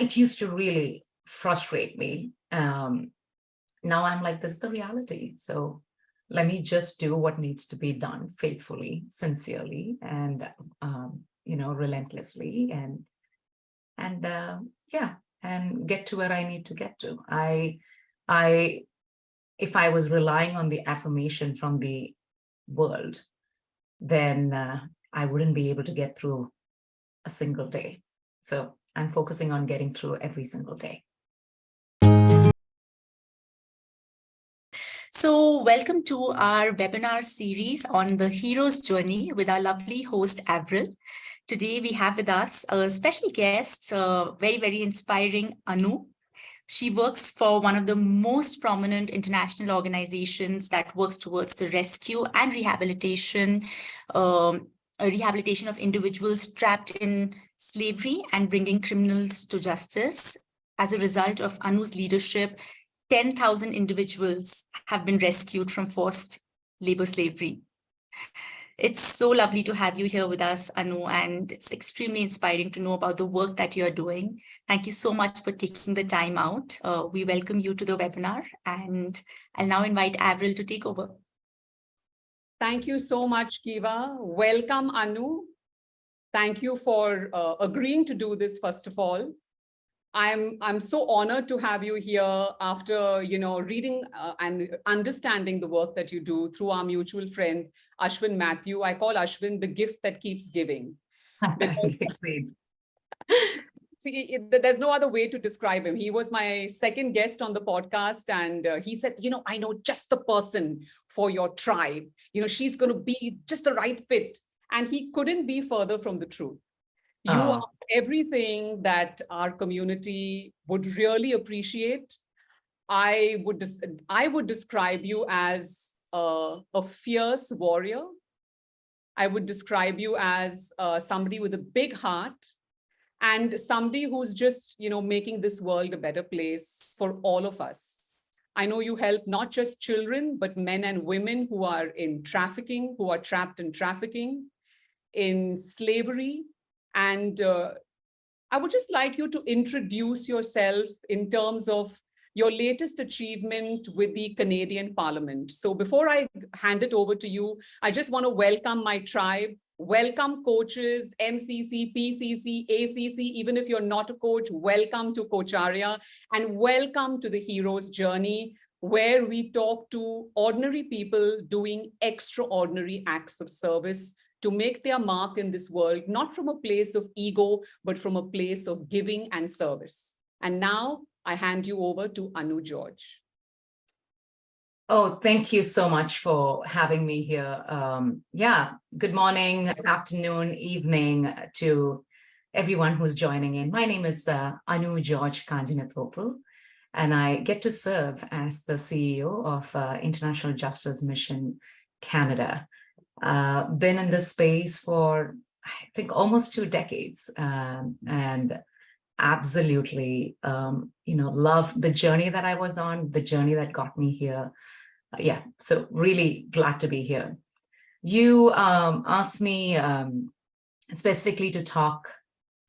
it used to really frustrate me. Now I'm like, this is the reality. So let me just do what needs to be done faithfully, sincerely, and relentlessly, and yeah, and get to where I need to get to. I if I was relying on the affirmation from the world, then I wouldn't be able to get through a single day. So I'm focusing on getting through every single day. So welcome to our webinar series on the hero's journey with our lovely host, Avril. Today we have with us a special guest, very, very inspiring Anu. She works for one of the most prominent international organizations that works towards the rescue and rehabilitation of individuals trapped in slavery and bringing criminals to justice. As a result of Anu's leadership, 10,000 individuals have been rescued from forced labor slavery. It's so lovely to have you here with us, Anu, and it's extremely inspiring to know about the work that you're doing. Thank you so much for taking the time out. We welcome you to the webinar, and I'll now invite Avril to take over. Thank you so much, Kiva. Welcome, Anu. Thank you for agreeing to do this, first of all. I'm so honored to have you here after, reading and understanding the work that you do through our mutual friend, Ashwin Matthew. I call Ashwin the gift that keeps giving. Because, see, there's no other way to describe him. He was my second guest on the podcast, and he said, I know just the person for your tribe. She's going to be just the right fit. And he couldn't be further from the truth. You are everything that our community would really appreciate. I would describe you as a fierce warrior. I would describe you as somebody with a big heart and somebody who's just, making this world a better place for all of us. I know you help not just children, but men and women who are in trafficking, who are trapped in trafficking, in slavery. And I would just like you to introduce yourself in terms of your latest achievement with the Canadian Parliament. So before I hand it over to you, I just want to welcome my tribe, welcome coaches, MCC, PCC, ACC, even if you're not a coach, welcome to Coacharya, and welcome to the Hero's Journey, where we talk to ordinary people doing extraordinary acts of service to make their mark in this world, not from a place of ego, but from a place of giving and service. And now I hand you over to Anu George. Oh, thank you so much for having me here. Good morning, afternoon, evening to everyone who's joining in. My name is Anu George Kanjinathopul, and I get to serve as the CEO of International Justice Mission Canada. Been in this space for, I think, almost 2 decades, and absolutely, love the journey that I was on, the journey that got me here. So really glad to be here. You asked me specifically to talk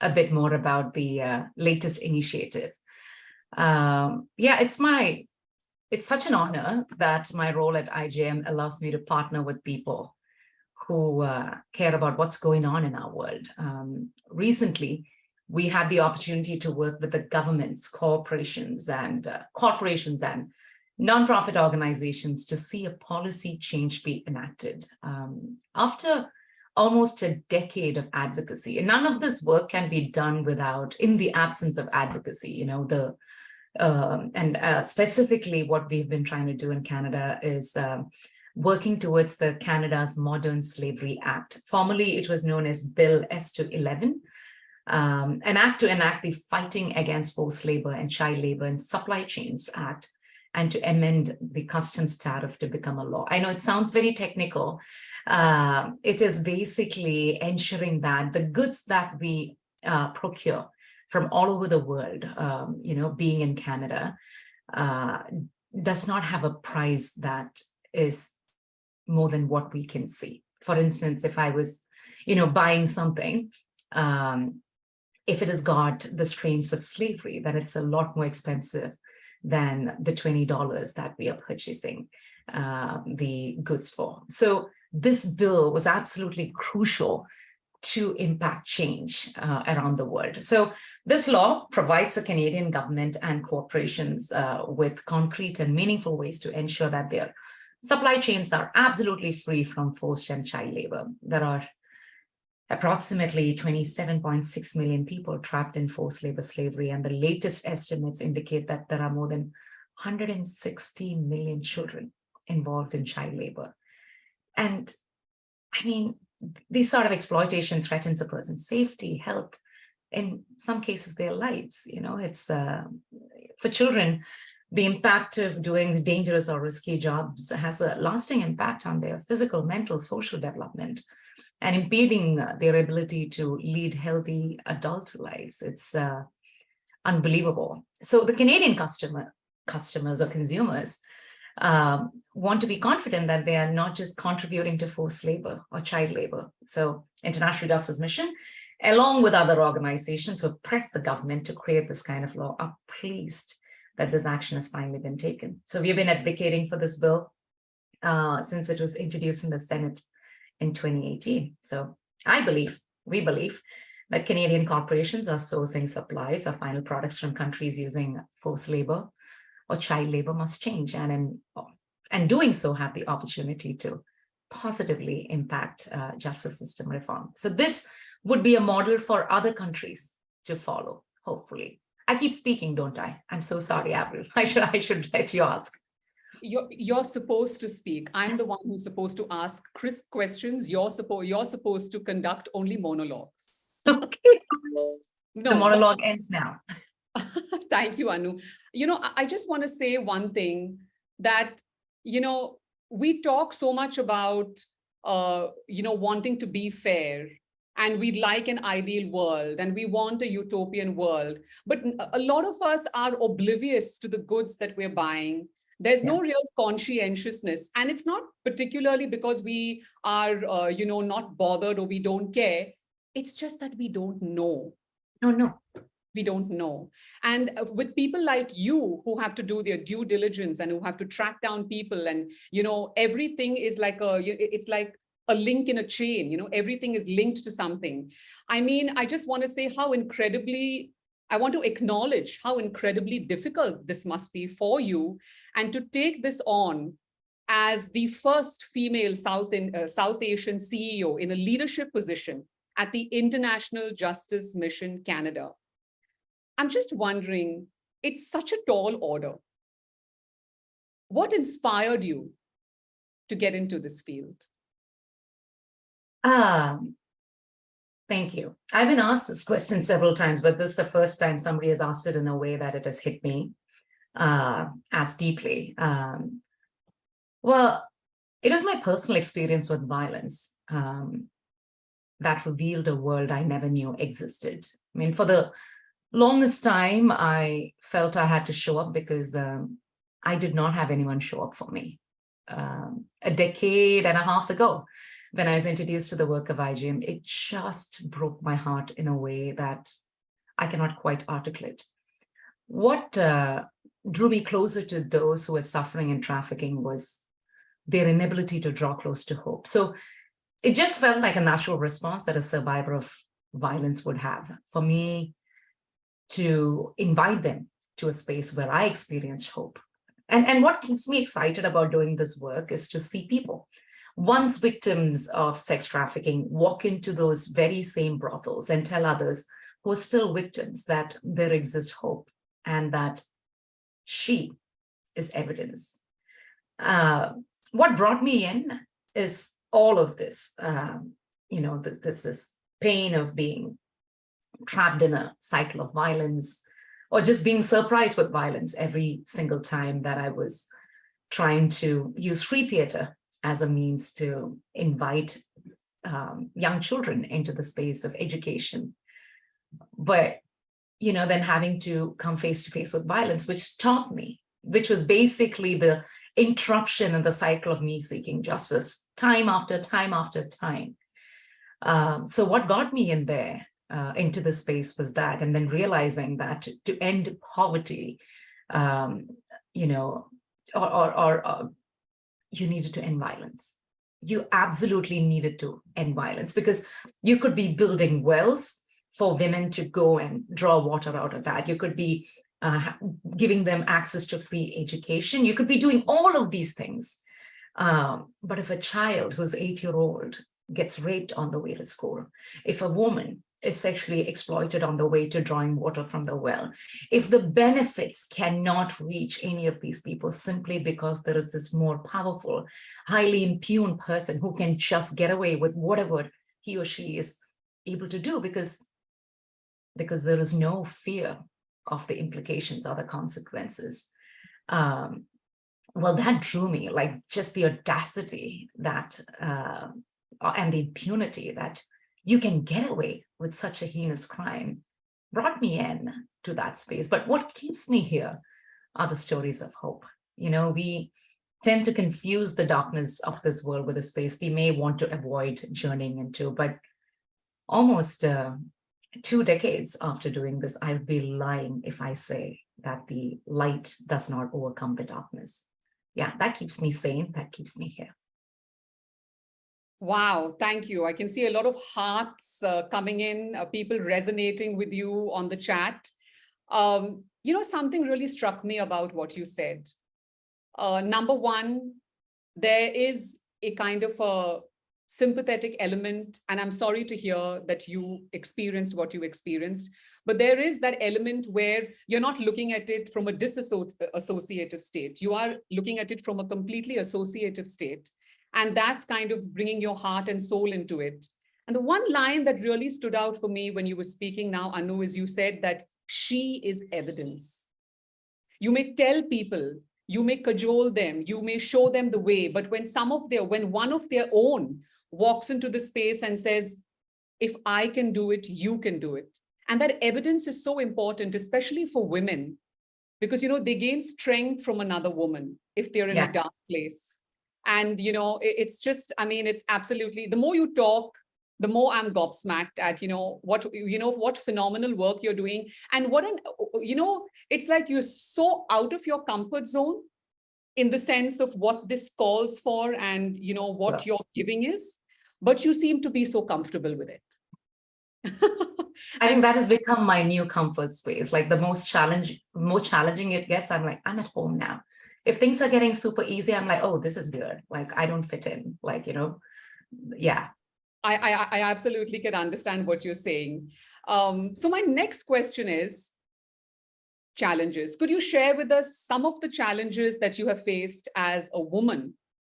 a bit more about the latest initiative. It's such an honor that my role at IJM allows me to partner with people who care about what's going on in our world. Recently, we had the opportunity to work with the governments, corporations, and nonprofit organizations to see a policy change be enacted. After almost a decade of advocacy, and none of this work can be done in the absence of advocacy. Specifically what we've been trying to do in Canada is working towards the Canada's Modern Slavery Act. Formerly, it was known as Bill S-11, an act to enact the Fighting Against Forced Labor and Child Labor in Supply Chains Act, and to amend the customs tariff to become a law. I know it sounds very technical. It is basically ensuring that the goods that we procure from all over the world, being in Canada, does not have a price that is more than what we can see. For instance, if I was, buying something, if it has got the strains of slavery, then it's a lot more expensive than the $20 that we are purchasing the goods for. So this bill was absolutely crucial to impact change around the world. So this law provides the Canadian government and corporations with concrete and meaningful ways to ensure that their supply chains are absolutely free from forced and child labor. There are approximately 27.6 million people trapped in forced labor slavery, and the latest estimates indicate that there are more than 160 million children involved in child labor. And I mean, this sort of exploitation threatens a person's safety, health, in some cases their lives. It's for children, the impact of doing dangerous or risky jobs has a lasting impact on their physical, mental, social development, and impeding their ability to lead healthy adult lives. It's unbelievable. So the Canadian customers or consumers want to be confident that they are not just contributing to forced labor or child labor. So International Justice Mission, along with other organizations who have pressed the government to create this kind of law, are pleased that this action has finally been taken. So we've been advocating for this bill since it was introduced in the Senate in 2018. So we believe that Canadian corporations are sourcing supplies or final products from countries using forced labor or child labor must change, and doing so have the opportunity to positively impact justice system reform. So this would be a model for other countries to follow, hopefully. I keep speaking, don't I? I'm so sorry, Avril. I should let you ask. You're supposed to speak. I'm the one who's supposed to ask crisp questions. You're supposed to conduct only monologues. Okay. No, the monologue ends now. Thank you, Anu. I just want to say one thing that, we talk so much about, wanting to be fair, and we'd like an ideal world, and we want a utopian world. But a lot of us are oblivious to the goods that we're buying. There's no real conscientiousness. And it's not particularly because we are, not bothered or we don't care. It's just that we don't know. No. We don't know. And with people like you who have to do their due diligence and who have to track down people, and, everything is like it's like a link in a chain, everything is linked to something. I mean, I just want to say I want to acknowledge how incredibly difficult this must be for you, and to take this on as the first female South Asian CEO in a leadership position at the International Justice Mission Canada. I'm just wondering, it's such a tall order. What inspired you to get into this field? Thank you. I've been asked this question several times, but this is the first time somebody has asked it in a way that it has hit me as deeply. Well, it was my personal experience with violence that revealed a world I never knew existed. I mean, for the longest time, I felt I had to show up because I did not have anyone show up for me. A decade and a half ago, when I was introduced to the work of IGM, it just broke my heart in a way that I cannot quite articulate. What drew me closer to those who were suffering in trafficking was their inability to draw close to hope. So it just felt like a natural response that a survivor of violence would have, for me to invite them to a space where I experienced hope. And what keeps me excited about doing this work is to see people, once victims of sex trafficking, walk into those very same brothels and tell others who are still victims that there exists hope and that she is evidence. What brought me in is all of this, this pain of being trapped in a cycle of violence, or just being surprised with violence every single time that I was trying to use free theater as a means to invite young children into the space of education. But, then having to come face to face with violence, which taught me, which was basically the interruption in the cycle of me seeking justice time after time after time. So what got me in there into the space was that, and then realizing that to end poverty, you know, or you needed to end violence. You absolutely needed to end violence, because you could be building wells for women to go and draw water out of that. You could be giving them access to free education. You could be doing all of these things. But if a child who's 8-year-old gets raped on the way to school, if a woman is sexually exploited on the way to drawing water from the well, if the benefits cannot reach any of these people simply because there is this more powerful, highly impugned person who can just get away with whatever he or she is able to do, because there is no fear of the implications or the consequences. Well, that drew me, like just the audacity that and the impunity that you can get away with such a heinous crime brought me in to that space. But what keeps me here are the stories of hope. You know, we tend to confuse the darkness of this world with a space we may want to avoid journeying into. But almost 2 decades after doing this, I would be lying if I say that the light does not overcome the darkness. Yeah, that keeps me sane. That keeps me here. Wow, thank you. I can see a lot of hearts coming in, people resonating with you on the chat. You know, something really struck me about what you said. Number one, there is a kind of a sympathetic element, and I'm sorry to hear that you experienced what you experienced, but there is that element where you're not looking at it from a disassociative state. You are looking at it from a completely associative state. And that's kind of bringing your heart and soul into it. And the one line that really stood out for me when you were speaking now, Anu, is you said that she is evidence. You may tell people, you may cajole them, you may show them the way, but when one of their own walks into the space and says, if I can do it, you can do it. And that evidence is so important, especially for women, because, you know, they gain strength from another woman if they're in a dark place. And, you know, it's just, I mean, it's absolutely, the more you talk, the more I'm gobsmacked at, what phenomenal work you're doing. And it's like you're so out of your comfort zone in the sense of what this calls for and, what your giving is, but you seem to be so comfortable with it. I think that has become my new comfort space. Like the more challenging it gets, I'm like, I'm at home now. If things are getting super easy, I'm like, oh, this is weird. Like, I don't fit in. Like, yeah. I absolutely can understand what you're saying. So my next question is challenges. Could you share with us some of the challenges that you have faced as a woman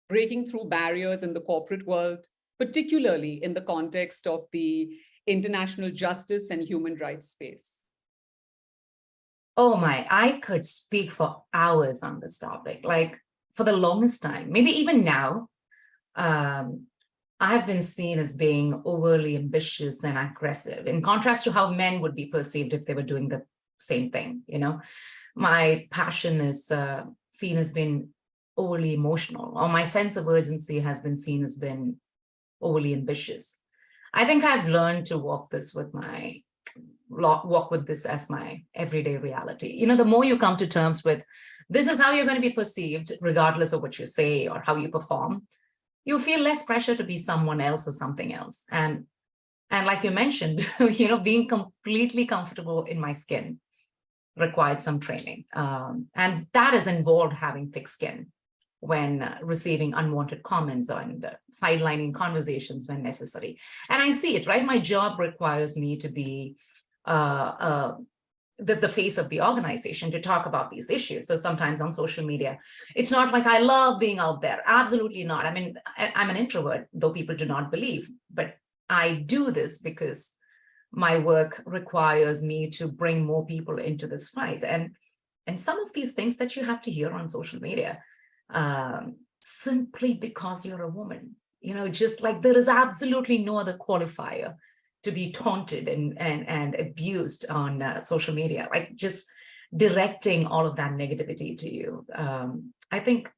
breaking through barriers in the corporate world, particularly in the context of the international justice and human rights space? Oh my, I could speak for hours on this topic. Like for the longest time, maybe even now, I've been seen as being overly ambitious and aggressive, in contrast to how men would be perceived if they were doing the same thing. My passion is seen as being overly emotional, or my sense of urgency has been seen as being overly ambitious. I think I've learned to walk this as my everyday reality. The more you come to terms with this is how you're going to be perceived, regardless of what you say or how you perform, you feel less pressure to be someone else or something else. And like you mentioned, being completely comfortable in my skin required some training. And that has involved having thick skin when receiving unwanted comments and sidelining conversations when necessary. And I see it, right? My job requires me to be the face of the organization to talk about these issues. So sometimes on social media, it's not like I love being out there. Absolutely not. I mean, I'm an introvert, though people do not believe, but I do this because my work requires me to bring more people into this fight. And some of these things that you have to hear on social media, simply because you're a woman, just like there is absolutely no other qualifier to be taunted and abused on social media, like just directing all of that negativity to you. I think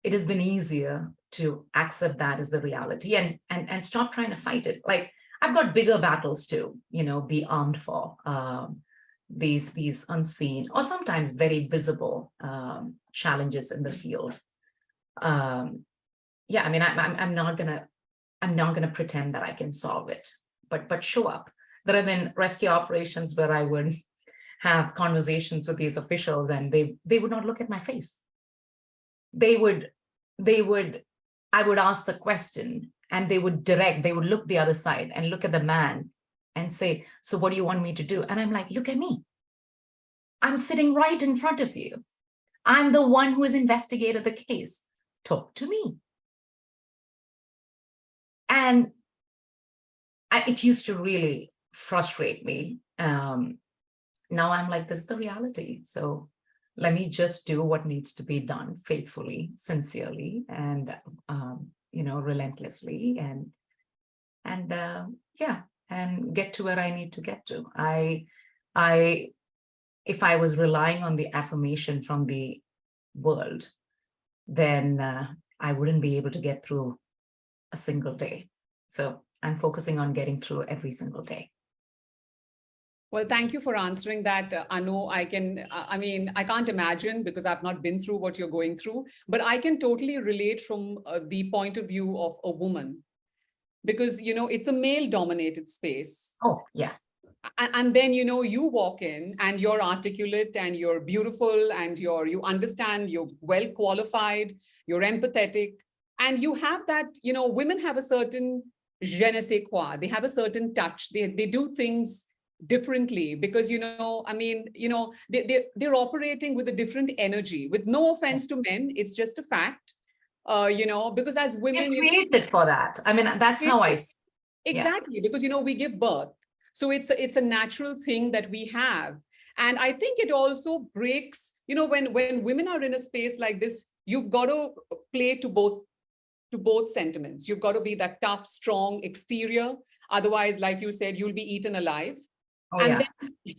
it has been easier to accept that as the reality and stop trying to fight it. Like I've got bigger battles to, be armed for. These unseen or sometimes very visible challenges in the field. Yeah, I mean, I'm not gonna pretend that I can solve it, but show up. There have been rescue operations where I would have conversations with these officials, and they would not look at my face. They would, I would ask the question, and they would look the other side and look at the man and say, so what do you want me to do? And I'm like, look at me. I'm sitting right in front of you. I'm the one who has investigated the case. Talk to me. And it used to really frustrate me. Now I'm like, this is the reality. So let me just do what needs to be done faithfully, sincerely, and relentlessly, and get to where I need to get to. If I was relying on the affirmation from the world, then I wouldn't be able to get through a single day. So I'm focusing on getting through every single day. Well, thank you for answering that, Anu. I can't imagine, because I've not been through what you're going through, but I can totally relate from the point of view of a woman, because, it's a male dominated space. Oh, yeah. And then, you walk in and you're articulate and you're beautiful and you understand, you're well qualified, you're empathetic, and you have that, women have a certain je ne sais quoi. They have a certain touch. They do things differently because, they're operating with a different energy. With no offense to men, it's just a fact, because as women, You're created for that. I mean, that's how I see. Exactly, because, we give birth. So it's a natural thing that we have. And I think it also breaks, when women are in a space like this, you've got to play to both sentiments. You've got to be that tough, strong exterior. Otherwise, like you said, you'll be eaten alive. Oh, and yeah. then,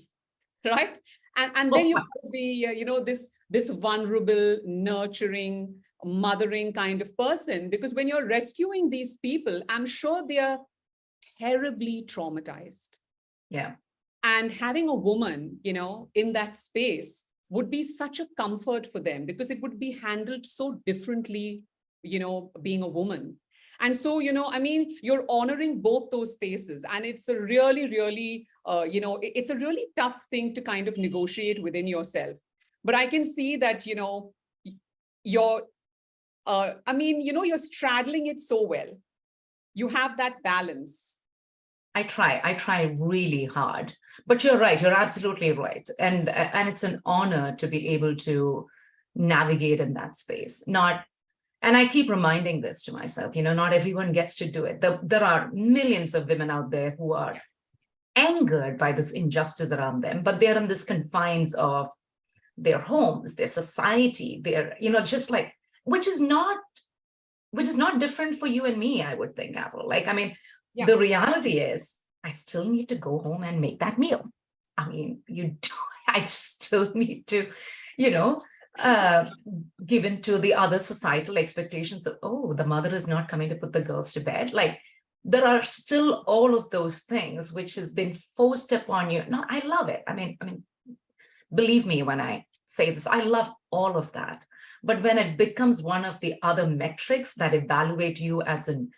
right? And then you've got to be, this vulnerable, nurturing, mothering kind of person. Because when you're rescuing these people, I'm sure they are terribly traumatized. Yeah. And having a woman, in that space would be such a comfort for them, because it would be handled so differently, being a woman. And so, you're honoring both those spaces. And it's a really, really, it's a really tough thing to kind of negotiate within yourself. But I can see that, you're straddling it so well. You have that balance. I try really hard, but you're right. You're absolutely right. And it's an honor to be able to navigate in that space. And I keep reminding this to myself, not everyone gets to do it. There are millions of women out there who are angered by this injustice around them, but they're in this confines of their homes, their society, their, just like, which is not different for you and me, I would think, Avril. Like, I mean, yeah. The reality is I still need to go home and make that meal. I mean, I just still need to, give in to the other societal expectations of, oh, the mother is not coming to put the girls to bed. Like, there are still all of those things which has been forced upon you. No, I love it. I mean, believe me when I say this, I love all of that. But when it becomes one of the other metrics that evaluate you as an,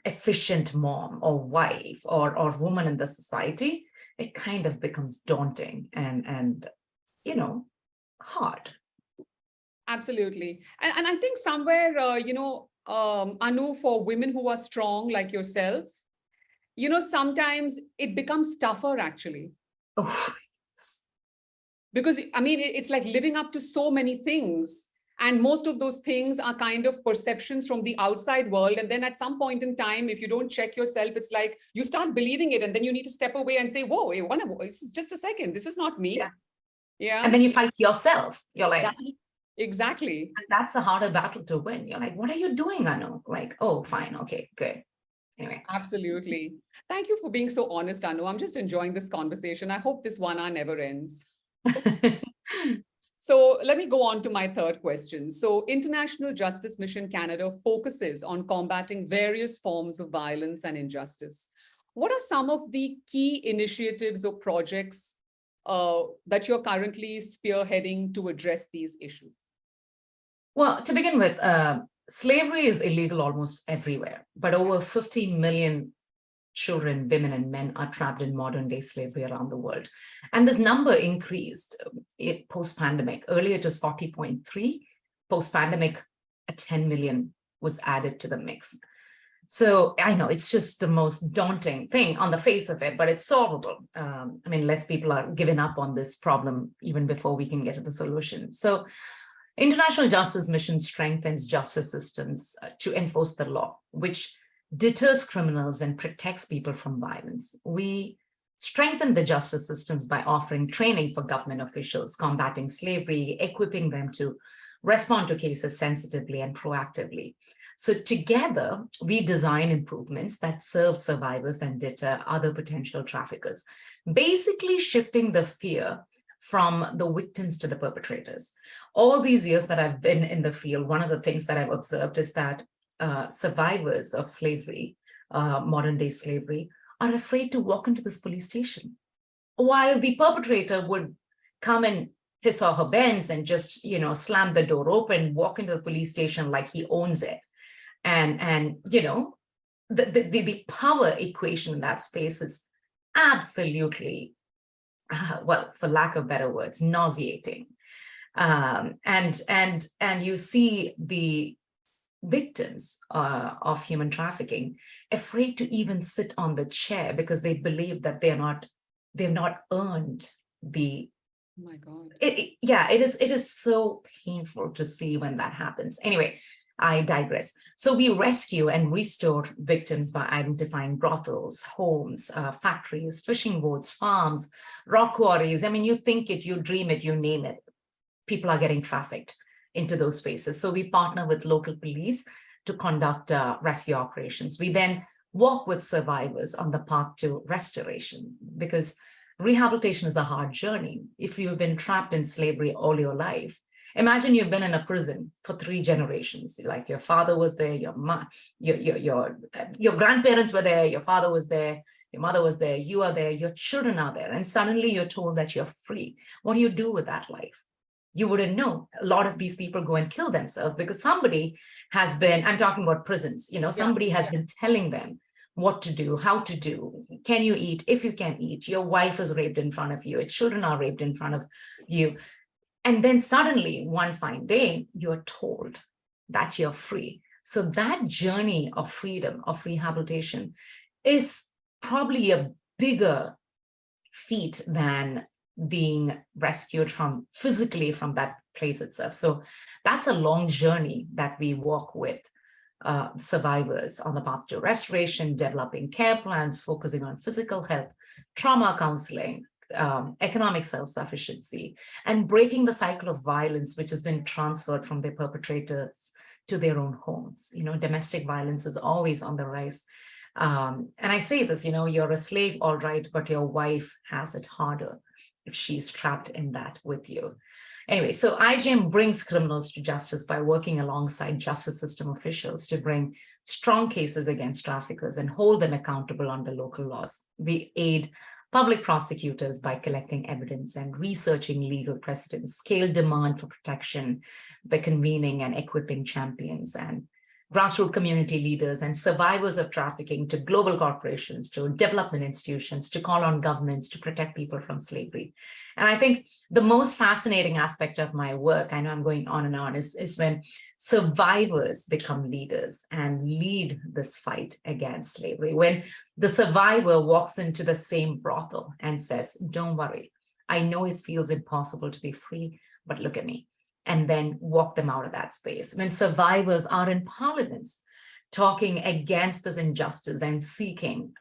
efficient mom or wife or woman in the society, it kind of becomes daunting and hard. Absolutely. And I think somewhere, Anu, for women who are strong like yourself, sometimes it becomes tougher actually. Oh. Because, it's like living up to so many things. And most of those things are kind of perceptions from the outside world. And then at some point in time, if you don't check yourself, it's like you start believing it. And then you need to step away and say, whoa, just a second. This is not me. Yeah. And then you fight yourself. You're like, exactly. And that's a harder battle to win. You're like, what are you doing, Anu? Like, oh, fine. Okay, good. Anyway. Absolutely. Thank you for being so honest, Anu. I'm just enjoying this conversation. I hope this 1 hour never ends. So let me go on to my third question. So International Justice Mission Canada focuses on combating various forms of violence and injustice. What are some of the key initiatives or projects that you're currently spearheading to address these issues? Well, to begin with, slavery is illegal almost everywhere, but over 50 million children, women, and men are trapped in modern day slavery around the world. And this number increased post-pandemic. Earlier, it was 40.3. Post-pandemic, 10 million was added to the mix. So I know it's just the most daunting thing on the face of it, but it's solvable. I mean, less people are giving up on this problem even before we can get to the solution. So international justice mission strengthens justice systems to enforce the law, which deters criminals and protects people from violence. We strengthen the justice systems by offering training for government officials, combating slavery, equipping them to respond to cases sensitively and proactively. So together, we design improvements that serve survivors and deter other potential traffickers, basically shifting the fear from the victims to the perpetrators. All these years that I've been in the field, one of the things that I've observed is that survivors of slavery, modern day slavery, are afraid to walk into this police station, while the perpetrator would come in his or her Benz and just, slam the door open, walk into the police station like he owns it. And the power equation in that space is absolutely, well, for lack of better words, nauseating. And you see the victims of human trafficking afraid to even sit on the chair because they believe that they've not earned the. Oh my God. It is so painful to see when that happens. Anyway, I digress. So we rescue and restore victims by identifying brothels, homes, factories, fishing boats, farms, rock quarries. I mean, you think it, you dream it, you name it. People are getting trafficked into those spaces. So we partner with local police to conduct rescue operations. We then walk with survivors on the path to restoration, because rehabilitation is a hard journey. If you've been trapped in slavery all your life, imagine you've been in a prison for 3 generations. Like your father was there, your grandparents were there, your father was there, your mother was there, you are there, your children are there, and suddenly you're told that you're free. What do you do with that life? You wouldn't know. A lot of these people go and kill themselves because somebody has been, I'm talking about prisons, somebody has been telling them what to do, how to do. Can you eat? If you can eat, your wife is raped in front of you, your children are raped in front of you. And then suddenly, one fine day, you're told that you're free. So that journey of freedom, of rehabilitation, is probably a bigger feat than being rescued physically from that place itself. So that's a long journey that we walk with survivors on the path to restoration, developing care plans, focusing on physical health, trauma counseling, economic self-sufficiency, and breaking the cycle of violence which has been transferred from their perpetrators to their own homes. Domestic violence is always on the rise. And I say this, you're a slave, all right, but your wife has it harder if she's trapped in that with you. Anyway, so IJM brings criminals to justice by working alongside justice system officials to bring strong cases against traffickers and hold them accountable under local laws. We aid public prosecutors by collecting evidence and researching legal precedents, scale demand for protection by convening and equipping champions and grassroots community leaders and survivors of trafficking, to global corporations, to development institutions, to call on governments to protect people from slavery. And I think the most fascinating aspect of my work, I know I'm going on and on, is when survivors become leaders and lead this fight against slavery. When the survivor walks into the same brothel and says, don't worry, I know it feels impossible to be free, but look at me. And then walk them out of that space. When survivors are in parliaments talking against this injustice and seeking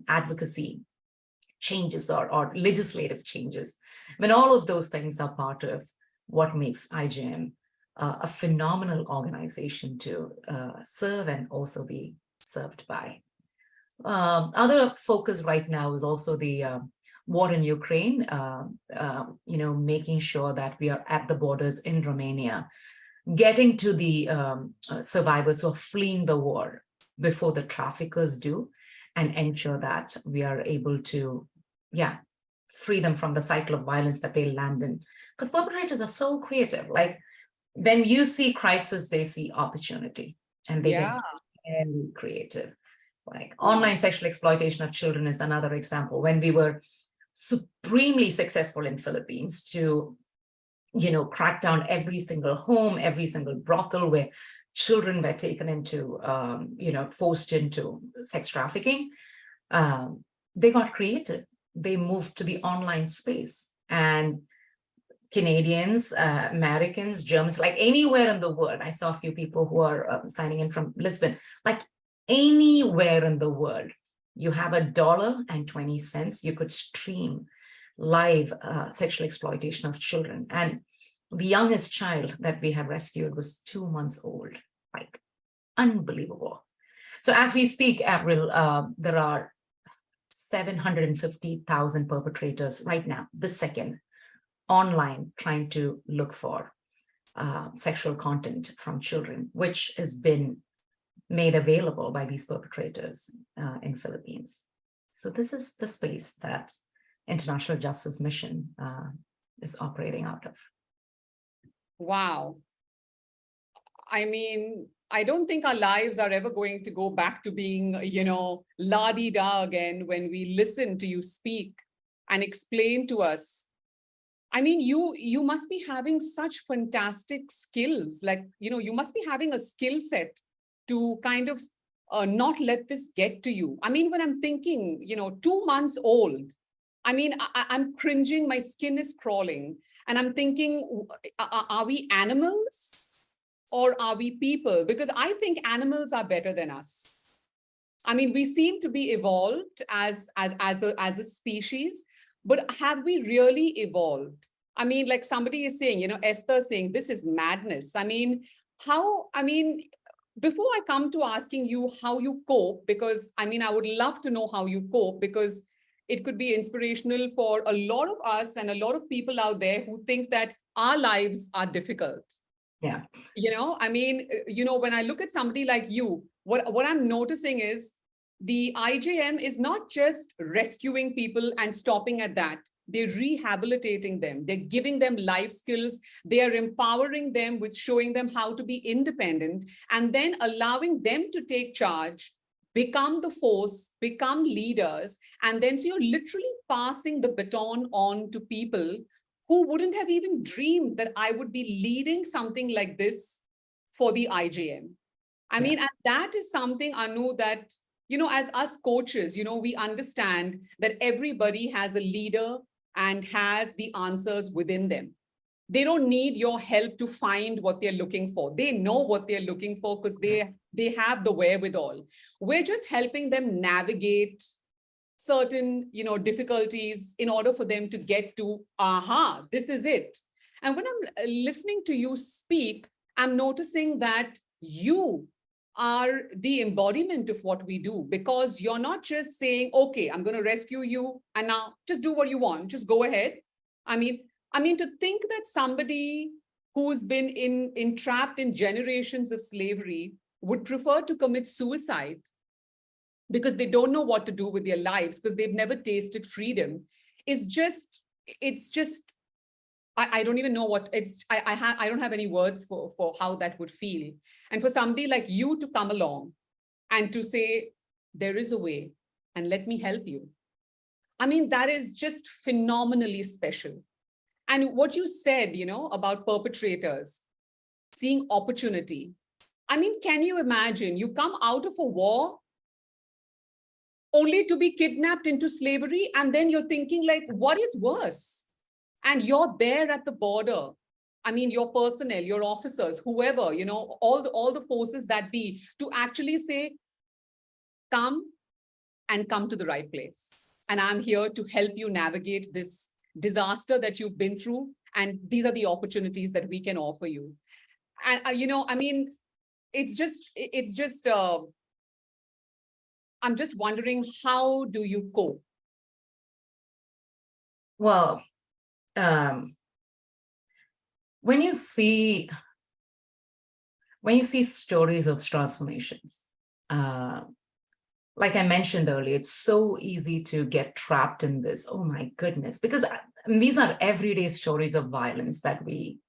advocacy changes or legislative changes, when all of those things are part of what makes IJM a phenomenal organization to serve and also be served by. Other focus right now is also the war in Ukraine, making sure that we are at the borders in Romania, getting to the survivors who are fleeing the war before the traffickers do, and ensure that we are able to, yeah, free them from the cycle of violence that they land in. Because perpetrators are so creative. Like when you see crisis, they see opportunity, and they get Yeah. very creative. Like online sexual exploitation of children is another example. When we were supremely successful in Philippines to, crack down every single home, every single brothel where children were taken into, forced into sex trafficking, they got creative. They moved to the online space, and Canadians, Americans, Germans, like anywhere in the world. I saw a few people who are signing in from Lisbon, like anywhere in the world. You have $1.20, you could stream live sexual exploitation of children. And the youngest child that we have rescued was 2 months old, like unbelievable. So as we speak, Avril, there are 750,000 perpetrators right now, this second, online trying to look for sexual content from children, which has been made available by these perpetrators in Philippines. So this is the space that International Justice Mission is operating out of. Wow. I mean, I don't think our lives are ever going to go back to being, la-di-da again when we listen to you speak and explain to us. I mean, you must be having such fantastic skills. Like, you must be having a skill set to kind of not let this get to you. I mean, when I'm thinking, 2 months old, I mean, I'm cringing, my skin is crawling. And I'm thinking, are we animals or are we people? Because I think animals are better than us. I mean, we seem to be evolved as a species, but have we really evolved? I mean, like somebody is saying, Esther saying, this is madness. I mean, before I come to asking you how you cope, because I mean, I would love to know how you cope, because it could be inspirational for a lot of us and a lot of people out there who think that our lives are difficult. Yeah. I mean, when I look at somebody like you, what I'm noticing is the IJM is not just rescuing people and stopping at that. They're rehabilitating them. They're giving them life skills. They are empowering them with showing them how to be independent and then allowing them to take charge, become the force, become leaders. And then so you're literally passing the baton on to people who wouldn't have even dreamed that I would be leading something like this for the IJM. I mean, and that is something, Anu, that, as us coaches, we understand that everybody has a leader and has the answers within them. They don't need your help to find what they're looking for. They know what they're looking for because they have the wherewithal. We're just helping them navigate certain, difficulties in order for them to get to, this is it. And when I'm listening to you speak, I'm noticing that you are the embodiment of what we do, because you're not just saying, okay, I'm going to rescue you and now just do what you want, just go ahead. I mean, to think that somebody who's been entrapped in generations of slavery would prefer to commit suicide because they don't know what to do with their lives, because they've never tasted freedom, it's just, I don't even know what it's, I don't have any words for how that would feel. And for somebody like you to come along and to say, there is a way and let me help you. I mean, that is just phenomenally special. And what you said, about perpetrators, seeing opportunity. I mean, can you imagine you come out of a war only to be kidnapped into slavery? And then you're thinking like, what is worse? And you're there at the border. I mean, your personnel, your officers, whoever, all the forces that be, to actually say, come to the right place. And I'm here to help you navigate this disaster that you've been through. And these are the opportunities that we can offer you. And, I mean, it's just, I'm just wondering, how do you cope? Well, when you see stories of transformations, like I mentioned earlier, it's so easy to get trapped in this. Oh my goodness, because these are everyday stories of violence that we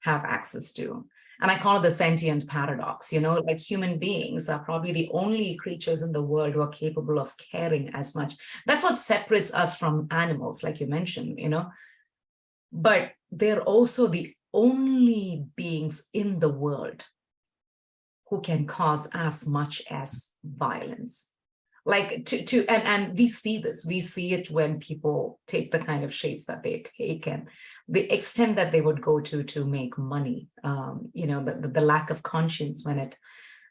have access to. And I call it the sentient paradox, like human beings are probably the only creatures in the world who are capable of caring as much. That's what separates us from animals, like you mentioned, but they're also the only beings in the world who can cause as much as violence. Like and we see this, we see it when people take the kind of shapes that they take and the extent that they would go to make money, the lack of conscience when it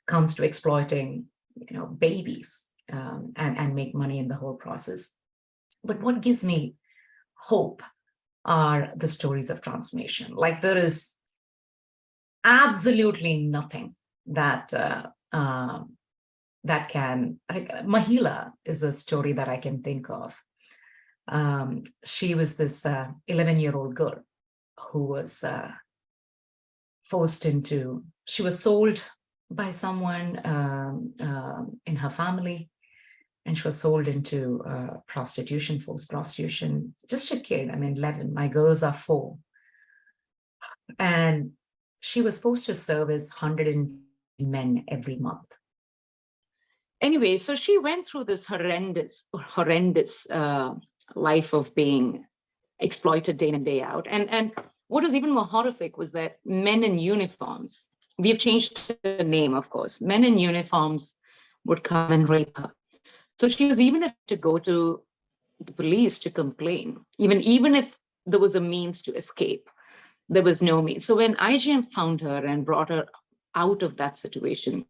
comes to exploiting, babies, and make money in the whole process. But what gives me hope are the stories of transformation. Like there is absolutely nothing that that can, like Mahila is a story that I can think of. She was this 11-year-old girl who was she was sold by someone in her family, and she was sold into prostitution, forced prostitution, just a kid. I mean, 11, my girls are 4. And she was forced to service 100 men every month. Anyway, so she went through this horrendous life of being exploited day in and day out. And what was even more horrific was that men in uniforms, we've changed the name, of course, men in uniforms would come and rape her. So she was even have to go to the police to complain, even if there was a means to escape, there was no means. So when IGM found her and brought her out of that situation,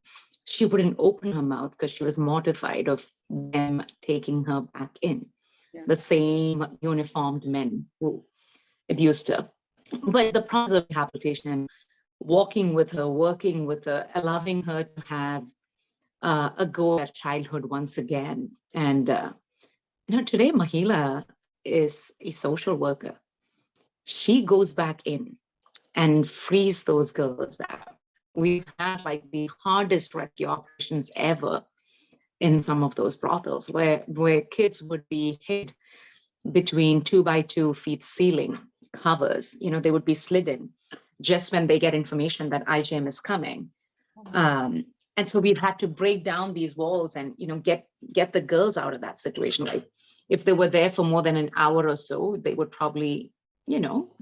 she wouldn't open her mouth because she was mortified of them taking her back in. Yeah. The same uniformed men who abused her. But the process of rehabilitation and walking with her, working with her, allowing her to have a go at childhood once again. And today Mahila is a social worker. She goes back in and frees those girls out. We've had like the hardest rescue operations ever in some of those brothels where kids would be hid between 2x2 feet ceiling covers. They would be slid in just when they get information that IGM is coming. And so we've had to break down these walls and, get the girls out of that situation. Like if they were there for more than an hour or so, they would probably,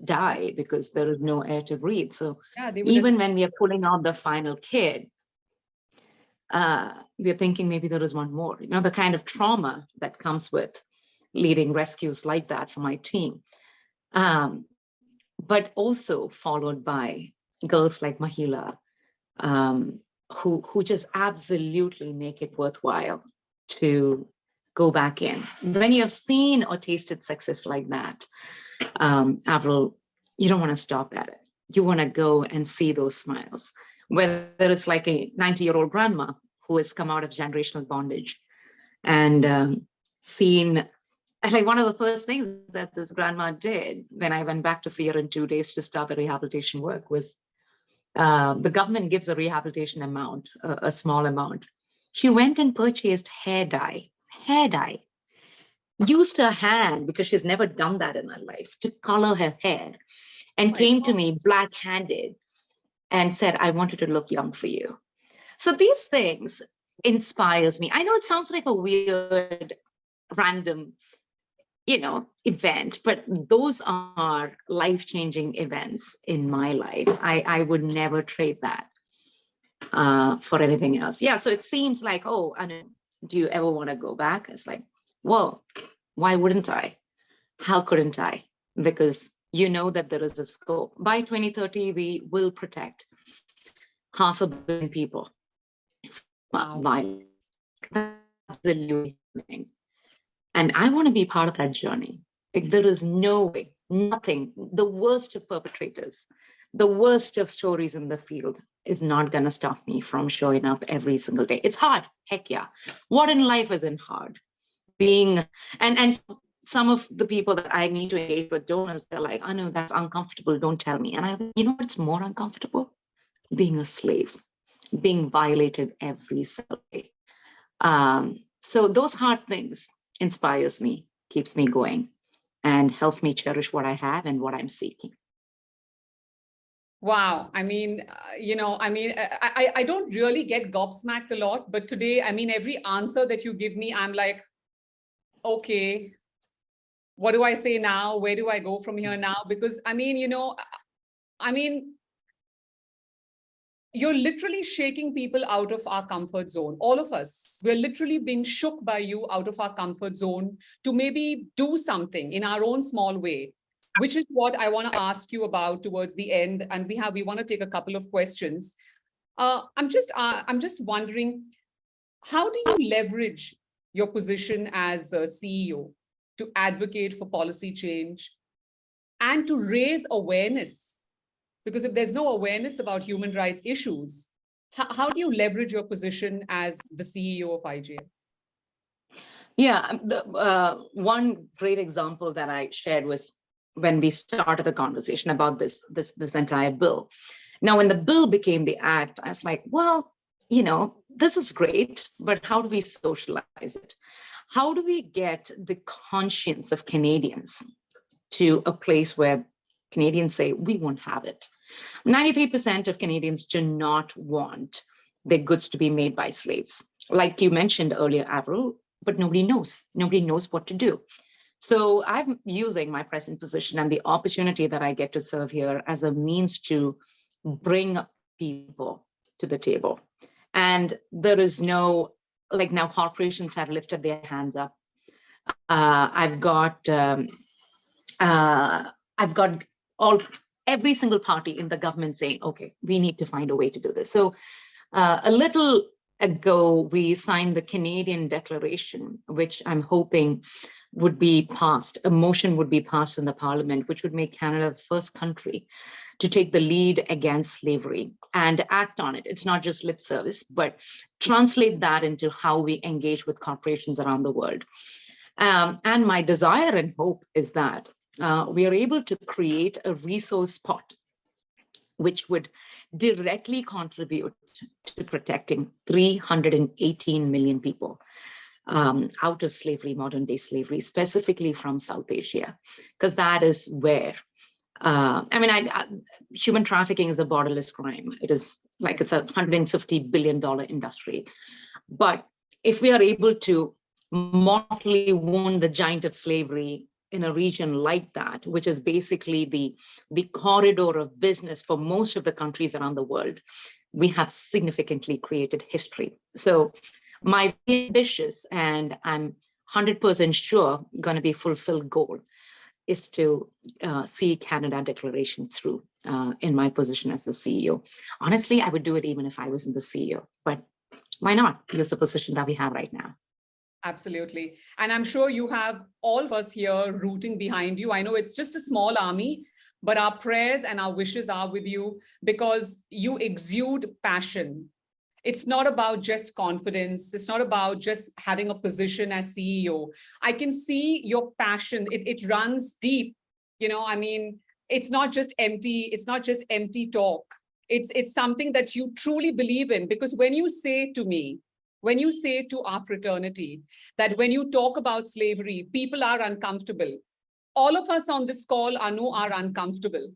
die because there is no air to breathe. So yeah, even when we are pulling out the final kid, we're thinking maybe there is one more, the kind of trauma that comes with leading rescues like that for my team. But also followed by girls like Mahila, who just absolutely make it worthwhile to go back in. When you have seen or tasted success like that, Avril, you don't want to stop at it. You want to go and see those smiles, whether it's like a 90-year-old grandma who has come out of generational bondage and seen, like one of the first things that this grandma did when I went back to see her in 2 days to start the rehabilitation work was the government gives a rehabilitation amount, a small amount. She went and purchased hair dye, used her hand because she's never done that in her life to color her hair, and came to me black-handed and said, I wanted to look young for you. So these things inspires me. I know it sounds like a weird, random, event, but those are life-changing events in my life. I would never trade that for anything else. Yeah, so it seems like, oh, Anu, do you ever want to go back? It's like, whoa, why wouldn't I? How couldn't I? Because that there is a scope. By 2030, we will protect 500 million people from violence. Absolutely. And I want to be part of that journey. Like, there is no way, nothing, the worst of perpetrators, the worst of stories in the field is not going to stop me from showing up every single day. It's hard. Heck yeah. What in life isn't hard? And some of the people that I need to engage with, donors, they're like, I know that's uncomfortable. Don't tell me. And I, what's more uncomfortable? Being a slave, being violated every single day. So those hard things inspires me, keeps me going, and helps me cherish what I have and what I'm seeking. Wow. I mean, I don't really get gobsmacked a lot, but today, I mean, every answer that you give me, I'm like, okay, what do I say now? Where do I go from here now? Because I mean, you're literally shaking people out of our comfort zone. All of us, we're literally being shook by you out of our comfort zone to maybe do something in our own small way, which is what I want to ask you about towards the end. And we want to take a couple of questions. I'm just wondering, how do you leverage your position as a CEO to advocate for policy change and to raise awareness? Because if there's no awareness about human rights issues, how do you leverage your position as the CEO of IGF? Yeah, one great example that I shared was when we started the conversation about this entire bill. Now, when the bill became the act, I was like, well, this is great, but how do we socialize it? How do we get the conscience of Canadians to a place where Canadians say, we won't have it? 93% of Canadians do not want their goods to be made by slaves. Like you mentioned earlier, Avril, but nobody knows. Nobody knows what to do. So I'm using my present position and the opportunity that I get to serve here as a means to bring people to the table. And there is no, like now corporations have lifted their hands up. I've got every single party in the government saying, okay, we need to find a way to do this. So a little ago, we signed the Canadian Declaration, which I'm hoping would be passed. A motion would be passed in the Parliament, which would make Canada the first country to take the lead against slavery and act on it. It's not just lip service, but translate that into how we engage with corporations around the world. And my desire and hope is that we are able to create a resource pot which would directly contribute to protecting 318 million people out of slavery, modern day slavery, specifically from South Asia, because that is where, human trafficking is a borderless crime. It is like it's a $150 billion industry. But if we are able to mortally wound the giant of slavery in a region like that, which is basically the corridor of business for most of the countries around the world, we have significantly created history. So my ambitious, and I'm 100% sure going to be fulfilled goal is to see Canada Declaration through in my position as the CEO. Honestly, I would do it even if I wasn't the CEO, but why not use the position that we have right now? Absolutely. And I'm sure you have all of us here rooting behind you. I know it's just a small army, but our prayers and our wishes are with you because you exude passion. It's not about just confidence. It's not about just having a position as CEO. I can see your passion. It runs deep. It's not just empty talk. It's something that you truly believe in, because when you say to our fraternity that when you talk about slavery, people are uncomfortable. All of us on this call are uncomfortable.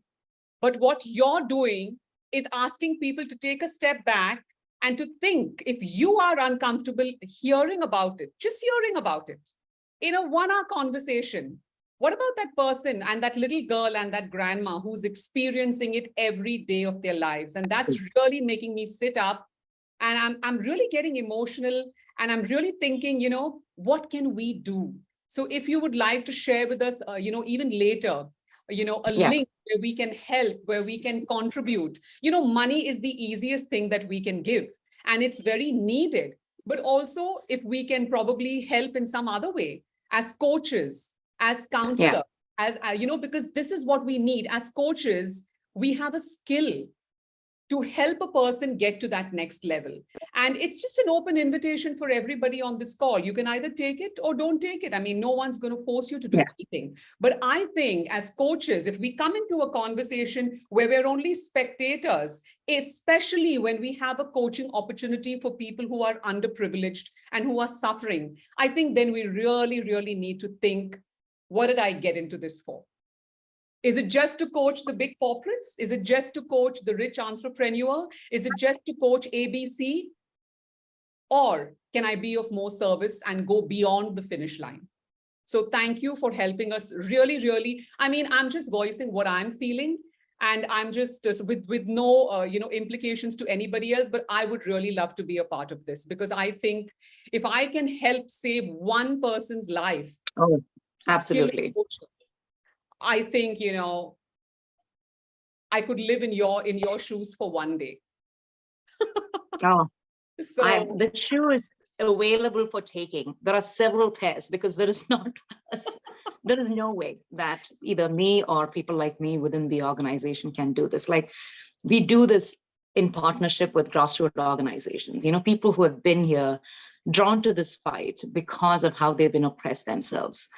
But what you're doing is asking people to take a step back and to think, if you are uncomfortable hearing about it, just hearing about it, in a 1-hour conversation, what about that person and that little girl and that grandma who's experiencing it every day of their lives? And that's really making me sit up. And I'm really getting emotional, and I'm really thinking, what can we do? So if you would like to share with us, even later, a link where we can help, where we can contribute. Money is the easiest thing that we can give, and it's very needed. But also if we can probably help in some other way, as coaches, as counselors, as because this is what we need. As coaches, we have a skill. to help a person get to that next level. And it's just an open invitation for everybody on this call. You can either take it or don't take it. I mean, no one's going to force you to do anything. But I think as coaches, if we come into a conversation where we're only spectators, especially when we have a coaching opportunity for people who are underprivileged and who are suffering, I think then we really, really need to think, what did I get into this for? Is it just to coach the big corporates? Is it just to coach the rich entrepreneur? Is it just to coach ABC? Or can I be of more service and go beyond the finish line? So thank you for helping us really, really. I mean, I'm just voicing what I'm feeling, and I'm just with no implications to anybody else, but I would really love to be a part of this, because I think if I can help save one person's life. Oh, absolutely. I think, I could live in your shoes for one day. Oh, So the shoe is available for taking. There are several pairs, because there is no way that either me or people like me within the organization can do this. Like, we do this in partnership with grassroots organizations, people who have been here, drawn to this fight because of how they've been oppressed themselves.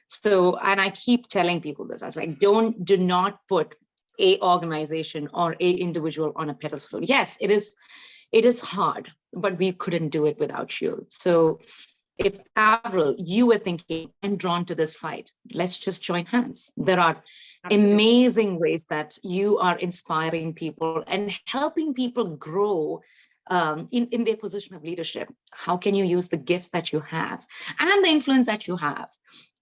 So, and I keep telling people this, I was like, do not put a organization or a individual on a pedestal. Yes, it is hard, but we couldn't do it without you. So if Avril, you were thinking, I'm drawn to this fight, let's just join hands. There are amazing ways that you are inspiring people and helping people grow in their position of leadership. How can you use the gifts that you have and the influence that you have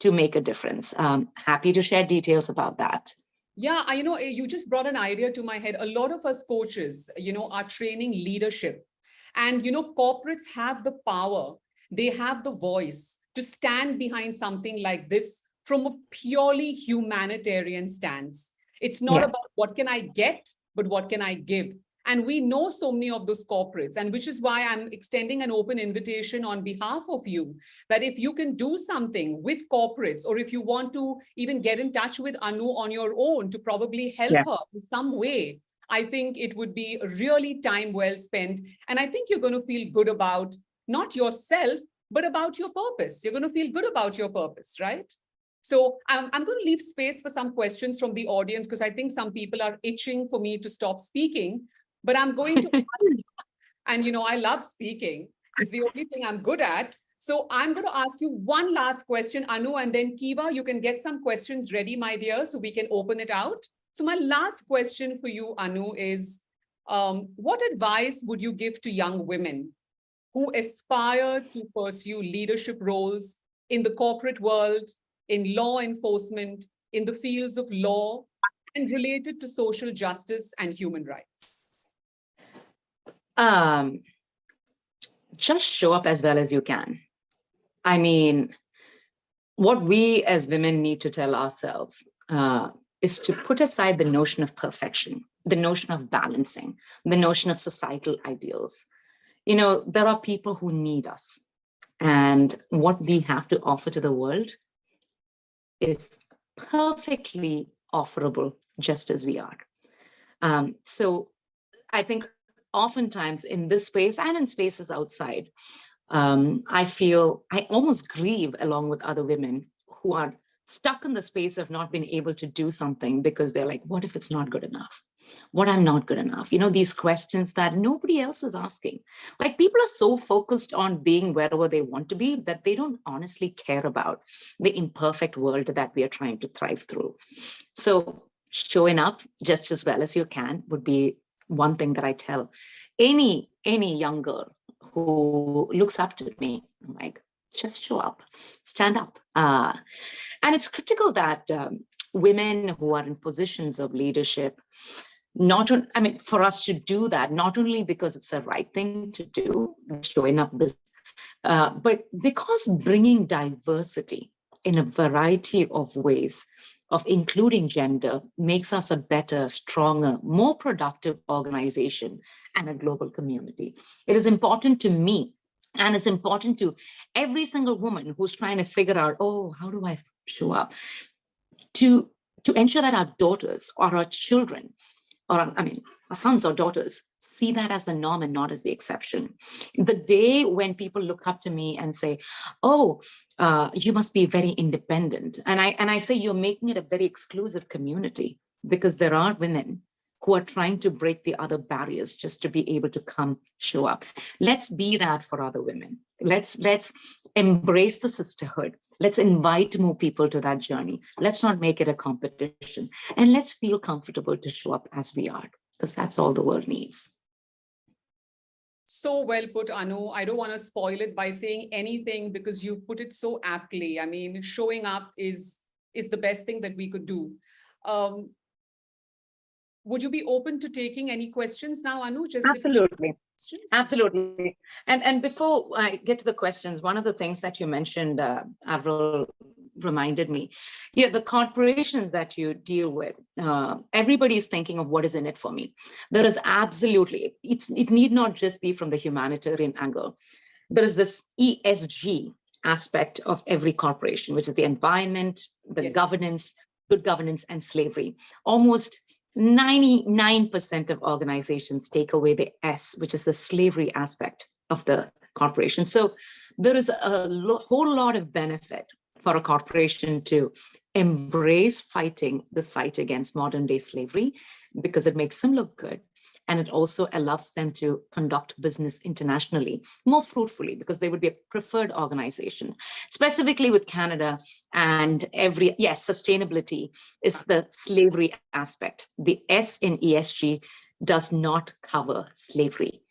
to make a difference? Happy to share details about that. Yeah, you just brought an idea to my head. A lot of us coaches, are training leadership. And, corporates have the power, they have the voice to stand behind something like this from a purely humanitarian stance. It's not about what can I get, but what can I give? And we know so many of those corporates, and which is why I'm extending an open invitation on behalf of you, that if you can do something with corporates, or if you want to even get in touch with Anu on your own to probably help her in some way, I think it would be really time well spent. And I think you're going to feel good about not yourself, but about your purpose. You're going to feel good about your purpose, right? So I'm going to leave space for some questions from the audience, because I think some people are itching for me to stop speaking. But I'm going to ask, and I love speaking. It's the only thing I'm good at. So I'm going to ask you one last question, Anu, and then Kiva, you can get some questions ready, my dear, so we can open it out. So my last question for you, Anu, is what advice would you give to young women who aspire to pursue leadership roles in the corporate world, in law enforcement, in the fields of law, and related to social justice and human rights? Just show up as well as you can. I mean, what we as women need to tell ourselves is to put aside the notion of perfection, the notion of balancing, the notion of societal ideals. There are people who need us, and what we have to offer to the world is perfectly offerable just as we are. So I think oftentimes in this space and in spaces outside, I feel I almost grieve along with other women who are stuck in the space of not being able to do something because they're like, what if it's not good enough? What I'm not good enough? These questions that nobody else is asking. Like, people are so focused on being wherever they want to be that they don't honestly care about the imperfect world that we are trying to thrive through. So showing up just as well as you can would be one thing that I tell any young girl who looks up to me. I'm like, just show up, stand up. And it's critical that women who are in positions of leadership, for us to do that, not only because it's the right thing to do, showing up, but because bringing diversity in a variety of ways of including gender makes us a better, stronger, more productive organization and a global community. It is important to me, and it's important to every single woman who's trying to figure out, how do I show up? To ensure that our daughters or our children, or sons or daughters see that as the norm and not as the exception. The day when people look up to me and say, oh, you must be very independent. And I say, you're making it a very exclusive community, because there are women who are trying to break the other barriers just to be able to come show up. Let's be that for other women. Let's embrace the sisterhood. Let's invite more people to that journey. Let's not make it a competition. And let's feel comfortable to show up as we are, because that's all the world needs. So well put, Anu. I don't want to spoil it by saying anything, because you've put it so aptly. I mean, showing up is the best thing that we could do. Would you be open to taking any questions now, Anu? Just absolutely. Absolutely. And before I get to the questions, one of the things that you mentioned, Avril, reminded me, yeah, the corporations that you deal with, everybody is thinking of what is in it for me. There is absolutely, it need not just be from the humanitarian angle. There is this ESG aspect of every corporation, which is the environment, the governance, good governance, and slavery. Almost 99% of organizations take away the S, which is the slavery aspect of the corporation. So there is a whole lot of benefit for a corporation to embrace fighting this fight against modern day slavery, because it makes them look good. And it also allows them to conduct business internationally more fruitfully, because they would be a preferred organization. Specifically with Canada and sustainability is the slavery aspect. The S in ESG does not cover slavery.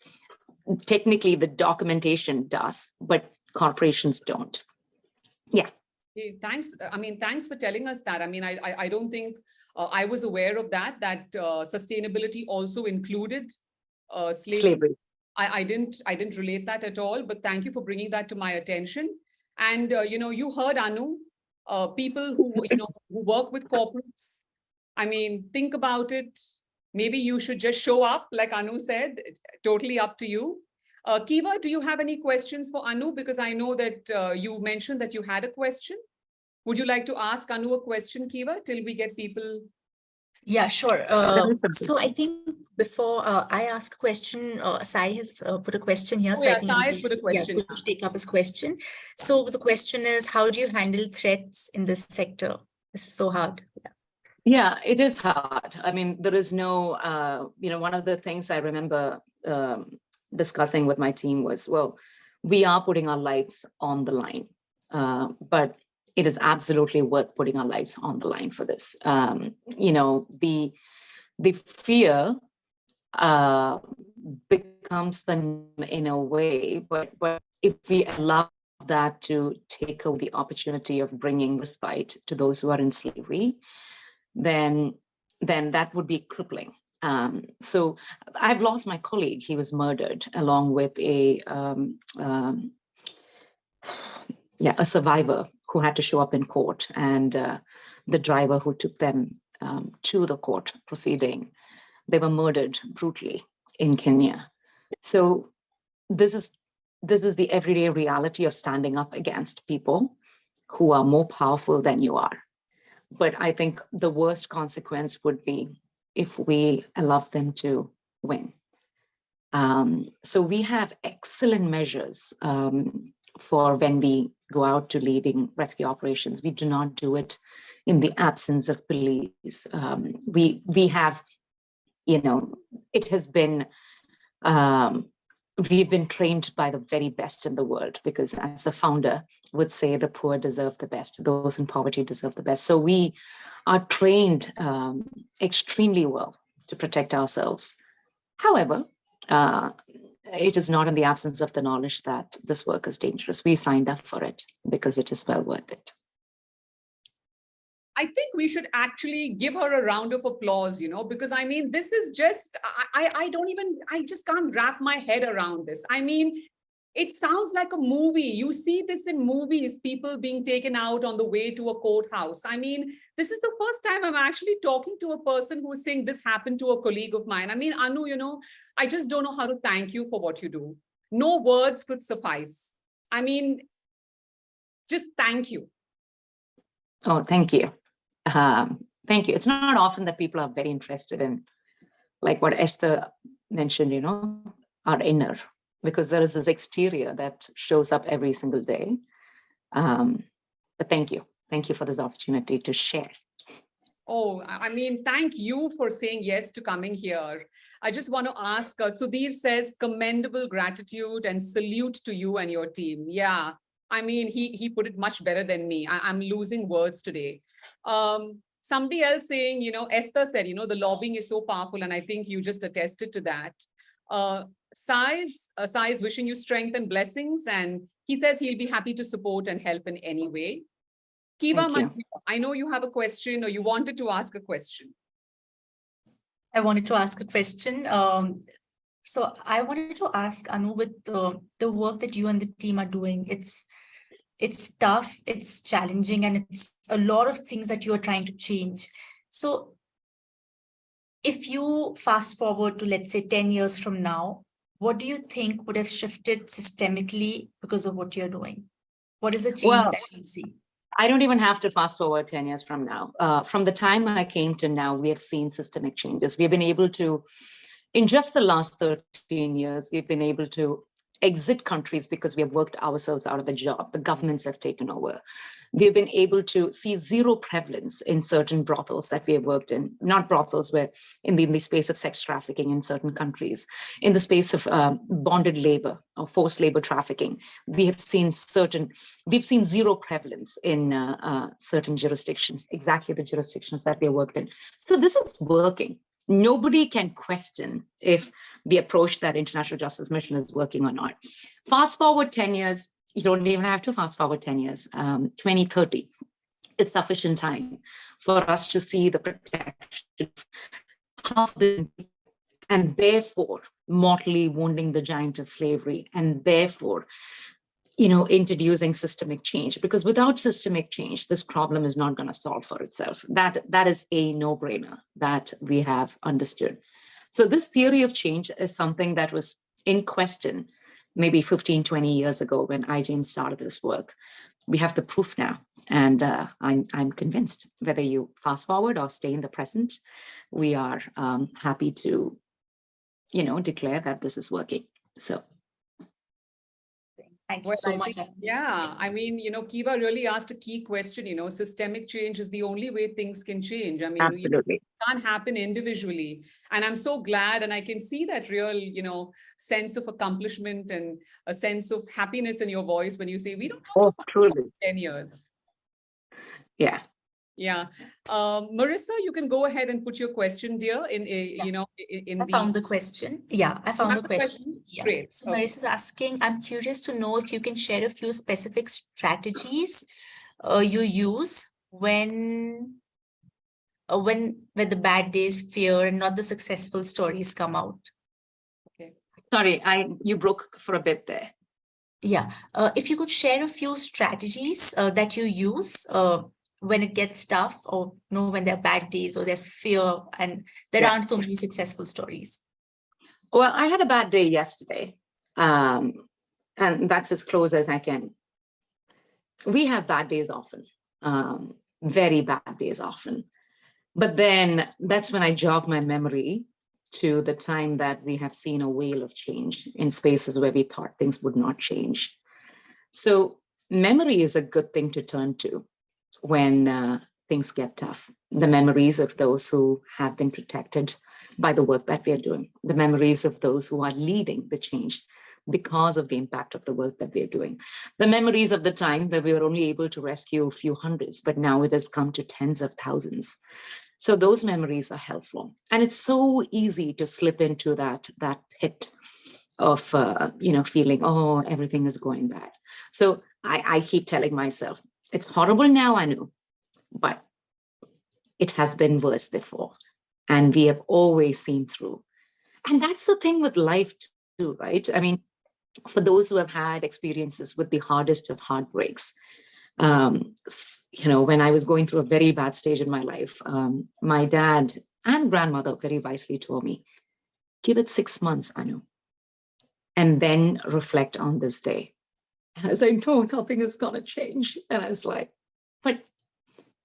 Technically, the documentation does, but corporations don't. Yeah. Okay, thanks. I mean, thanks for telling us that. I mean, I don't think I was aware of that sustainability also included slavery. I didn't relate that at all, but thank you for bringing that to my attention. And, you heard, Anu, people who work with corporates. I mean, think about it. Maybe you should just show up, like Anu said, totally up to you. Kiva, do you have any questions for Anu? Because I know that you mentioned that you had a question. Would you like to ask Anu a question, Kiva, till we get people? Yeah, sure. So I think before I ask a question, Sai has put a question here. Oh, so yeah, I think Sai has put a question. Yeah, to take up his question. So the question is, how do you handle threats in this sector? This is so hard. Yeah, it is hard. I mean, there is no, one of the things I remember discussing with my team was, well, we are putting our lives on the line, but it is absolutely worth putting our lives on the line for this. The fear becomes the in a way, but if we allow that to take away the opportunity of bringing respite to those who are in slavery, then that would be crippling. So I've lost my colleague. He was murdered along with a survivor who had to show up in court, and the driver who took them to the court proceeding. They were murdered brutally in Kenya. So this is the everyday reality of standing up against people who are more powerful than you are. But I think the worst consequence would be if we allow them to win. So we have excellent measures for when we go out to leading rescue operations. We do not do it in the absence of police. We have, it has been, we've been trained by the very best in the world, because as the founder would say, the poor deserve the best, those in poverty deserve the best. So we are trained extremely well to protect ourselves. However, it is not in the absence of the knowledge that this work is dangerous. We signed up for it because it is well worth it. I think we should actually give her a round of applause, because I mean, this is just, I just can't wrap my head around this. I mean, it sounds like a movie. You see this in movies, people being taken out on the way to a courthouse. I mean, this is the first time I'm actually talking to a person who is saying this happened to a colleague of mine. I mean, Anu, I just don't know how to thank you for what you do. No words could suffice. I mean, just thank you. Oh, thank you. Thank you. It's not often that people are very interested in like what Esther mentioned, our inner, because there is this exterior that shows up every single day. But thank you. Thank you for this opportunity to share. Oh, I mean, thank you for saying yes to coming here. I just want to ask, Sudhir says, commendable gratitude and salute to you and your team. Yeah, I mean, he put it much better than me. I'm losing words today. Somebody else saying, Esther said, the lobbying is so powerful, and I think you just attested to that. Sai is wishing you strength and blessings, and he says he'll be happy to support and help in any way. Kiva, I know you have a question, or you wanted to ask a question. I wanted to ask a question. So I wanted to ask Anu, with the work that you and the team are doing, it's tough, it's challenging, and it's a lot of things that you are trying to change. So if you fast forward to, let's say, 10 years from now, what do you think would have shifted systemically because of what you're doing? What is the change that you see? I don't even have to fast forward 10 years from now. From the time I came to now, we have seen systemic changes. We've been able to, in just the last 13 years, we've been able to exit countries because we have worked ourselves out of the job. The governments have taken over. We've been able to see zero prevalence in certain brothels that we have worked in, not brothels, where in the space of sex trafficking in certain countries, in the space of bonded labor or forced labor trafficking. We've seen zero prevalence in certain jurisdictions, exactly the jurisdictions that we have worked in. So this is working. Nobody can question if the approach that International Justice Mission is working or not. Fast forward 10 years, you don't even have to fast forward 10 years. 2030 is sufficient time for us to see the protection of the, and therefore mortally wounding the giant of slavery, and therefore introducing systemic change, because without systemic change, this problem is not going to solve for itself. That is a no-brainer that we have understood. So this theory of change is something that was in question maybe 15, 20 years ago when IJM started this work. We have the proof now, and I'm convinced, whether you fast forward or stay in the present, we are happy to, declare that this is working. So. Thank you so much. Yeah, I mean, Kiva really asked a key question. Systemic change is the only way things can change. I mean, absolutely. It can't happen individually. And I'm so glad, and I can see that real, sense of accomplishment and a sense of happiness in your voice when you say, we don't have to truly 10 years. Yeah. Yeah. Marissa, you can go ahead and put your question, dear, I found the question. Yeah, I found the question. Yeah. Great. So Marissa is asking, I'm curious to know if you can share a few specific strategies you use when the bad days, fear, and not the successful stories come out. Okay. Sorry, you broke for a bit there. Yeah. If you could share a few strategies that you use when it gets tough, or when there are bad days, or there's fear and there aren't so many successful stories. Well, I had a bad day yesterday, and that's as close as I can. We have bad days often, very bad days often. But then that's when I jog my memory to the time that we have seen a wave of change in spaces where we thought things would not change. So memory is a good thing to turn to when things get tough. The memories of those who have been protected by the work that we are doing, the memories of those who are leading the change because of the impact of the work that we are doing, the memories of the time where we were only able to rescue a few hundreds, but now it has come to tens of thousands. So those memories are helpful. And it's so easy to slip into that pit of, feeling, oh, everything is going bad. So I keep telling myself, it's horrible now, I know, but it has been worse before. And we have always seen through. And that's the thing with life too, right? I mean, for those who have had experiences with the hardest of heartbreaks, when I was going through a very bad stage in my life, my dad and grandmother very wisely told me, give it 6 months, Anu, and then reflect on this day. And I was like, no, nothing is going to change. And I was like, but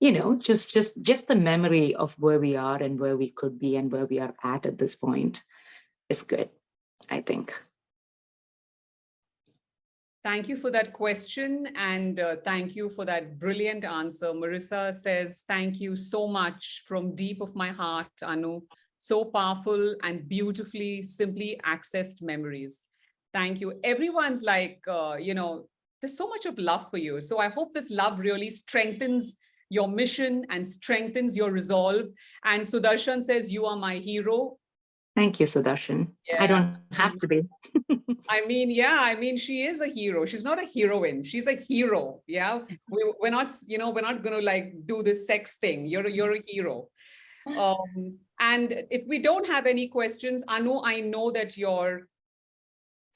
just the memory of where we are and where we could be and where we are at this point is good, I think. Thank you for that question, and thank you for that brilliant answer. Marissa says, thank you so much from deep of my heart, Anu. So powerful and beautifully, simply accessed memories. Thank you. Everyone's like, there's so much of love for you. So I hope this love really strengthens your mission and strengthens your resolve. And Sudarshan says, you are my hero. Thank you, Sudarshan. Yeah. I don't have to be. I mean, she is a hero. She's not a heroine. She's a hero. Yeah. We're not, we're not going to like do this sex thing. You're a hero. And if we don't have any questions, Anu, I know that you're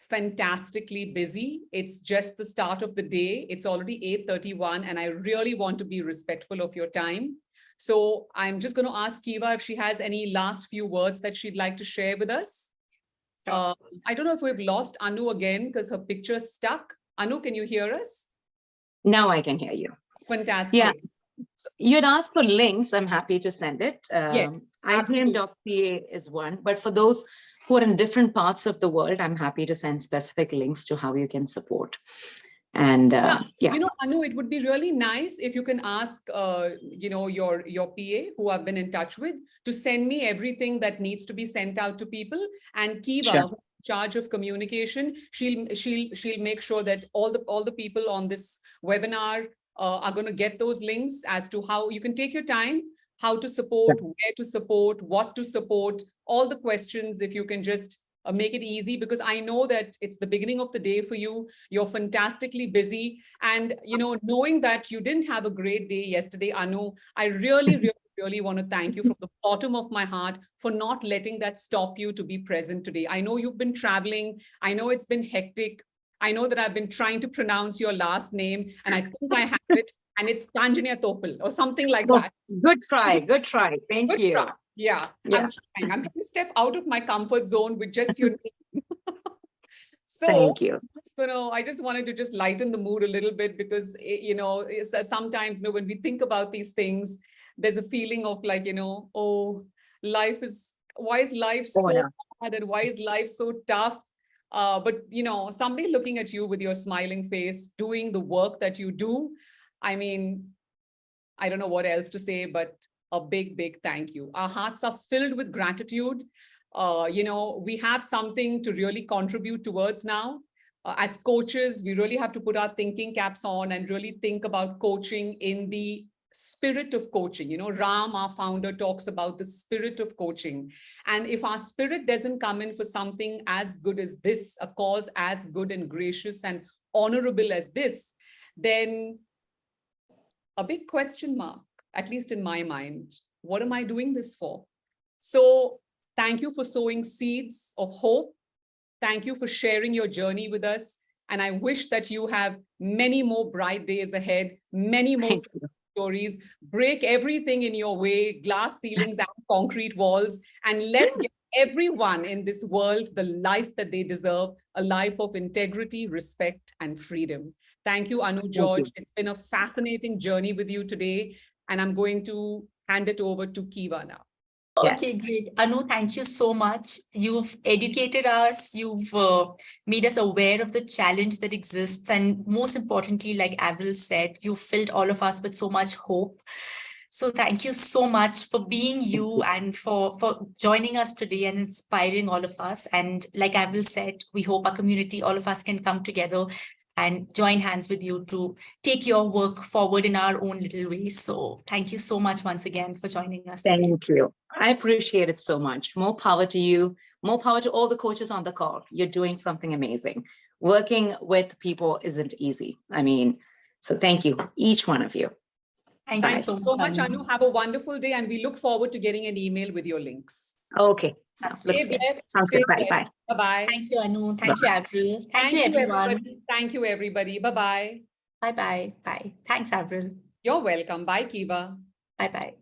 fantastically busy. It's just the start of the day. It's already 8:31, and I really want to be respectful of your time. So I'm just going to ask Kiva if she has any last few words that she'd like to share with us. I don't know if we've lost Anu again because her picture's stuck. Anu, can you hear us? Now I can hear you. Fantastic. Yeah. You'd asked for links. I'm happy to send it. Yes, IPM.ca is one, but for those who are in different parts of the world, I'm happy to send specific links to how you can support. And Anu, it would be really nice if you can ask, your PA who I've been in touch with to send me everything that needs to be sent out to people. And Kiva, Sure. who's in charge of communication, she'll make sure that all the people on this webinar are going to get those links as to how you can take your time, how to support, where to support, what to support, all the questions, if you can just make it easy, because I know that it's the beginning of the day for you. You're fantastically busy. And, knowing that you didn't have a great day yesterday, Anu, I really want to thank you from the bottom of my heart for not letting that stop you to be present today. I know you've been traveling. I know it's been hectic. I know that I've been trying to pronounce your last name, and I think I have it, and it's Tanjania Topal or something like that. Good try. Thank you. Try. Yeah. I'm trying to step out of my comfort zone with just your name. So thank you. I just wanted to just lighten the mood a little bit, because, sometimes, when we think about these things, there's a feeling of like, why is life so hard, and why is life so tough? But, somebody looking at you with your smiling face, doing the work that you do, I mean, I don't know what else to say, but a big thank you. Our hearts are filled with gratitude. We have something to really contribute towards now. As coaches, we really have to put our thinking caps on and really think about coaching in the spirit of coaching. Ram, our founder, talks about the spirit of coaching. And if our spirit doesn't come in for something as good as this, a cause as good and gracious and honorable as this, then a big question mark, at least in my mind. What am I doing this for? So thank you for sowing seeds of hope. Thank you for sharing your journey with us. And I wish that you have many more bright days ahead, many more stories. Break everything in your way, glass ceilings and concrete walls, and let's get everyone in this world the life that they deserve, a life of integrity, respect, and freedom. Thank you, Anu George. It's been a fascinating journey with you today, and I'm going to hand it over to Kiva now. Okay, great. Anu, thank you so much. You've educated us. You've made us aware of the challenge that exists. And most importantly, like Avril said, you filled all of us with so much hope. So thank you so much for being you and for joining us today and inspiring all of us. And like Avril said, we hope our community, all of us can come together and join hands with you to take your work forward in our own little ways. So thank you so much once again for joining us today. Thank you. I appreciate it so much. More power to you. More power to all the coaches on the call. You're doing something amazing. Working with people isn't easy. So thank you, each one of you. Thank you so much, Anu. Have a wonderful day, and we look forward to getting an email with your links. Okay. Sounds good. Bye. Bye-bye. Thank you, Anu. Thank you, Avril. Thank you, everyone. Thank you, everybody. Bye-bye. Bye-bye. Bye. Thanks, Avril. You're welcome. Bye, Kiva. Bye-bye.